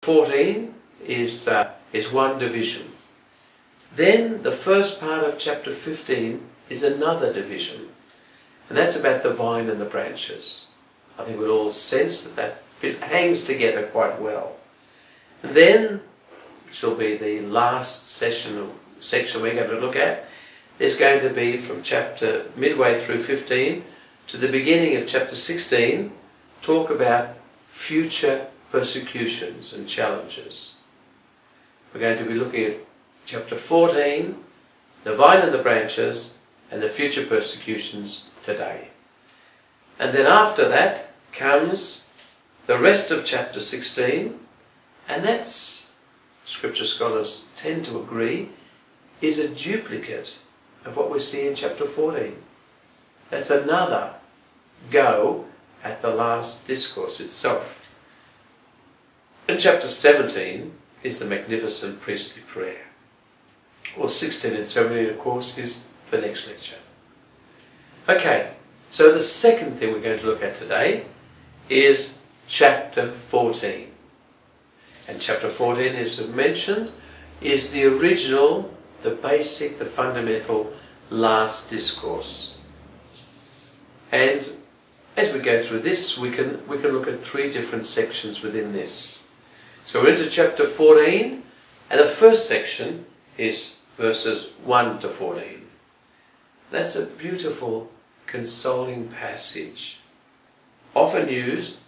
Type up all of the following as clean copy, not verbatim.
14 is one division. Then the first part of chapter 15 is another division, and that's about the vine and the branches. I think we'll all sense that bit hangs together quite well. And then, which will be the last section we're going to look at, there's going to be from chapter midway through 15 to the beginning of chapter 16, talk about future persecutions and challenges. We're going to be looking at chapter 14, the vine and the branches, and the future persecutions today. And then after that comes the rest of chapter 16, and that's, scripture scholars tend to agree, is a duplicate of what we see in chapter 14. That's another go at the last discourse itself. And chapter 17 is the magnificent priestly prayer. Well, 16 and 17, of course, is for next lecture. Okay, so the second thing we're going to look at today is chapter 14. And chapter 14, as we've mentioned, is the original, the basic, the fundamental last discourse. And as we go through this, we can look at three different sections within this. So we're into chapter 14, and the first section is verses 1 to 14. That's a beautiful, consoling passage, often used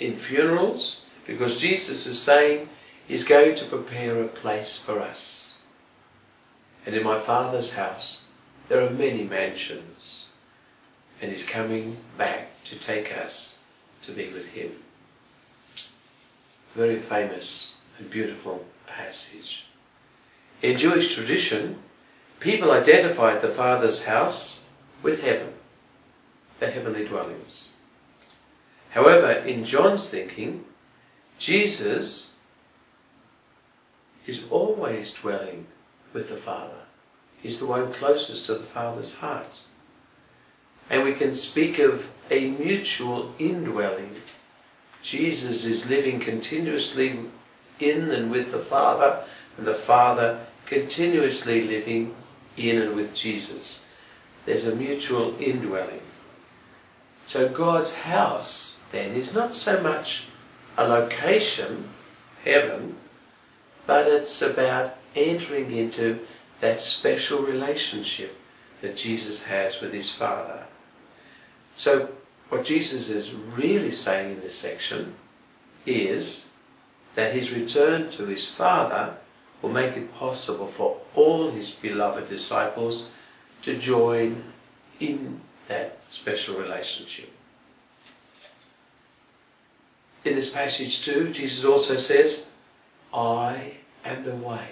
in funerals, because Jesus is saying He's going to prepare a place for us. And in my Father's house there are many mansions, and He's coming back to take us to be with Him. Very famous and beautiful passage. In Jewish tradition, people identified the Father's house with heaven, the heavenly dwellings. However, in John's thinking, Jesus is always dwelling with the Father. He's the one closest to the Father's heart. And we can speak of a mutual indwelling. Jesus is living continuously in and with the Father, and the Father continuously living in and with Jesus. There's a mutual indwelling. So God's house then is not so much a location, heaven, but it's about entering into that special relationship that Jesus has with His Father. So what Jesus is really saying in this section is that His return to His Father will make it possible for all His beloved disciples to join in that special relationship. In this passage too, Jesus also says, I am the way,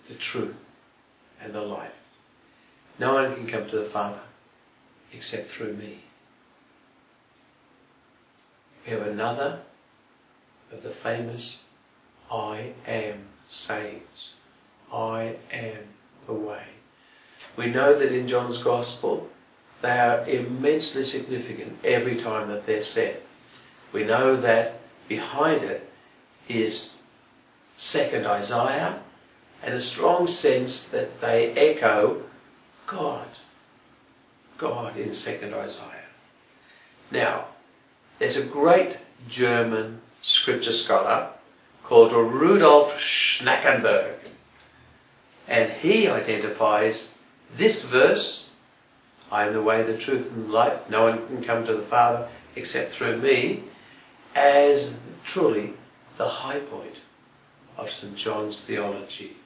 the truth, and the life. No one can come to the Father except through me. We have another of the famous I am sayings. I am the way. We know that in John's Gospel they are immensely significant every time that they're said. We know that behind it is 2nd Isaiah, and a strong sense that they echo God in 2nd Isaiah. Now, there's a great German scripture scholar called Rudolf Schnackenberg, and he identifies this verse, I am the way, the truth, and the life, no one can come to the Father except through me, as truly the high point of St. John's theology.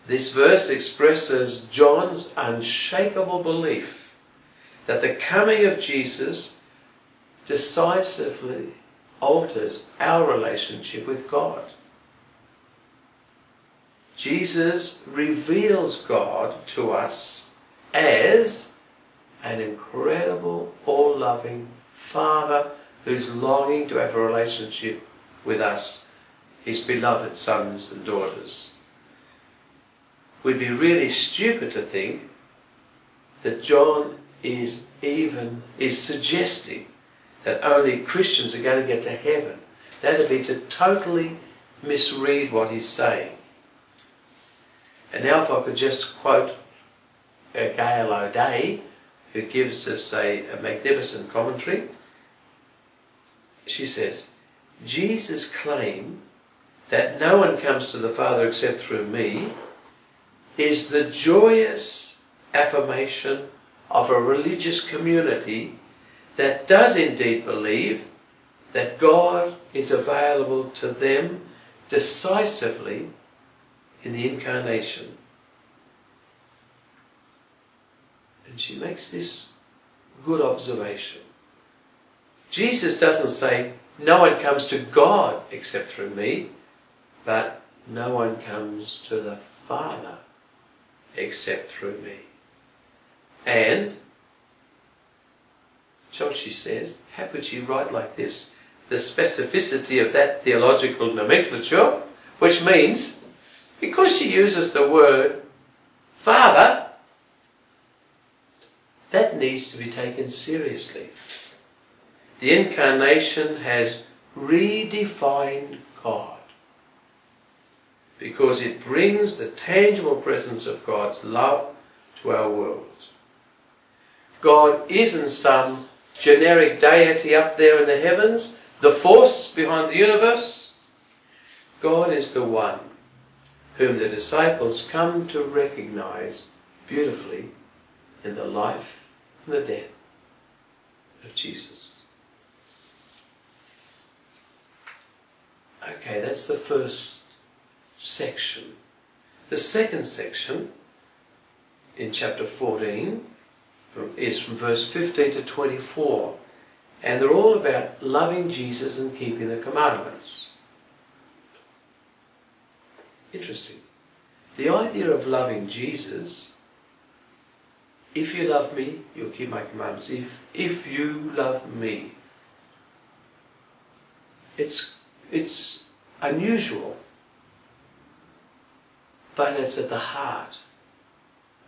This verse expresses John's unshakable belief that the coming of Jesus decisively alters our relationship with God. Jesus reveals God to us as an incredible, all-loving Father who's longing to have a relationship with us, His beloved sons and daughters. We'd be really stupid to think that John is suggesting that only Christians are going to get to heaven That would be to totally misread what he's saying. And now if I could just quote Gail O'Day, who gives us a magnificent commentary. She says, Jesus' claim that no one comes to the Father except through me is the joyous affirmation of a religious community that does indeed believe that God is available to them decisively in the incarnation. And she makes this good observation. Jesus doesn't say, no one comes to God except through me, but no one comes to the Father except through me. And, so she says, how could she write like this? The specificity of that theological nomenclature, which means, because she uses the word Father, that needs to be taken seriously. The incarnation has redefined God because it brings the tangible presence of God's love to our world. God isn't some generic deity up there in the heavens, the force behind the universe. God is the one whom the disciples come to recognize beautifully in the life and the death of Jesus. Okay, that's the first section. The second section in chapter 14 is from verse 15 to 24, and they're all about loving Jesus and keeping the commandments. Interesting. The idea of loving Jesus, if you love me, you'll keep my commandments. If you love me. It's unusual, but it's at the heart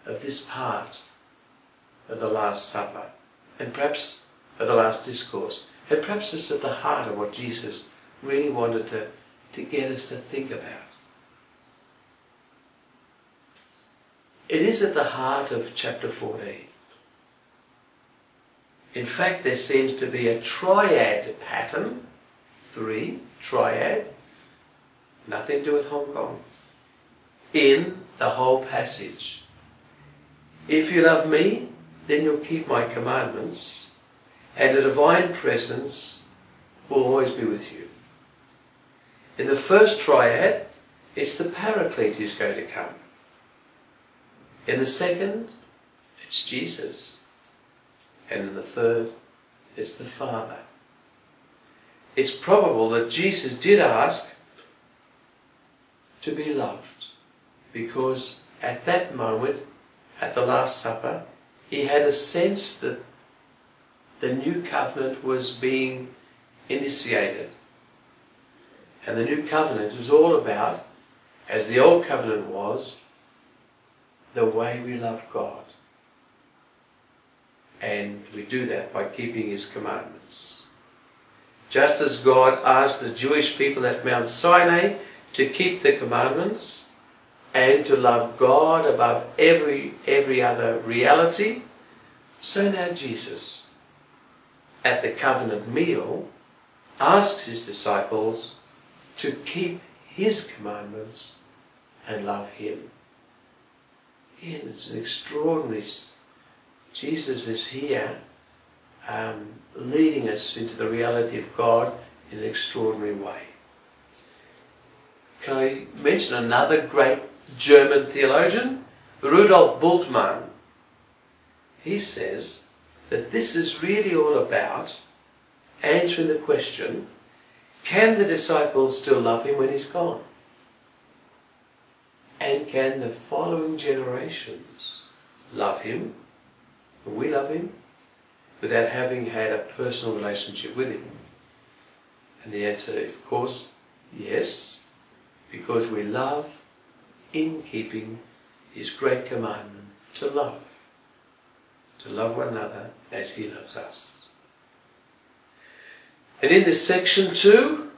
of this part of the Last Supper, and perhaps of the last discourse, and perhaps it's at the heart of what Jesus really wanted to get us to think about. It is at the heart of chapter 14. In fact, there seems to be a triad pattern, triad, nothing to do with Hong Kong, in the whole passage. If you love me, then you'll keep my commandments, and the divine presence will always be with you. In the first triad, it's the Paraclete who's going to come. In the second, it's Jesus. And in the third, it's the Father. It's probable that Jesus did ask to be loved, because at that moment, at the Last Supper, he had a sense that the new covenant was being initiated. And the new covenant was all about, as the old covenant was, the way we love God. And we do that by keeping His commandments. Just as God asked the Jewish people at Mount Sinai to keep the commandments and to love God above every other reality, so now Jesus, at the covenant meal, asks His disciples to keep His commandments and love Him. Again, it's an extraordinary... Jesus is here leading us into the reality of God in an extraordinary way. Can I mention another great German theologian? Rudolf Bultmann. He says that this is really all about answering the question, can the disciples still love Him when He's gone? And can the following generations love Him, and we love Him, without having had a personal relationship with Him? And the answer, of course, yes, because we love in keeping His great commandment to love one another as He loves us. And in this section too,